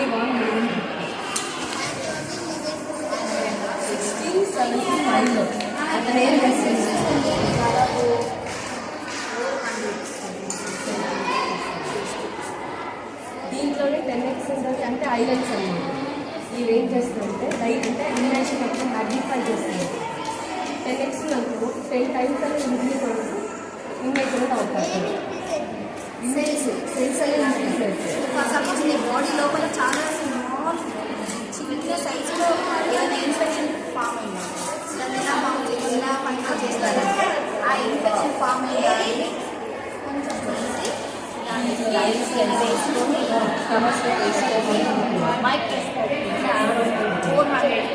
1675 అతను ఏం చేస్తుంది దీంట్లోనే 10x ఉంటుంది అంటే ఐలెట్స్ అన్నమాట. ఇవి ఏం చేస్తుందంటే లైట్ అంటే ఇమేజిన్ మొత్తం మ్యాగ్నిఫై చేస్తుంది. 10x అనుకో 10 టైమ్స్ అని ఇంక్రీజ్ అవుతుంది ఇమేజ్ అనేది అవుతుంది. సెల్స్ అనేది సపోజ్ నీ బాడీ లోపల చాలా స్మాల్ చిన్న సైజులో ఏదైనా ఇన్ఫెక్షన్ ఫామ్ అయింది దాన్ని ఎలా ఎలా కంట్రోల్ చేస్తారంటే ఆ ఇన్ఫెక్షన్ ఫామ్ అయ్యాలని కొంచెం తీసి దాన్ని వేసుకొని మైక్రోస్కోప్ 400 మ్యాగ్నెట్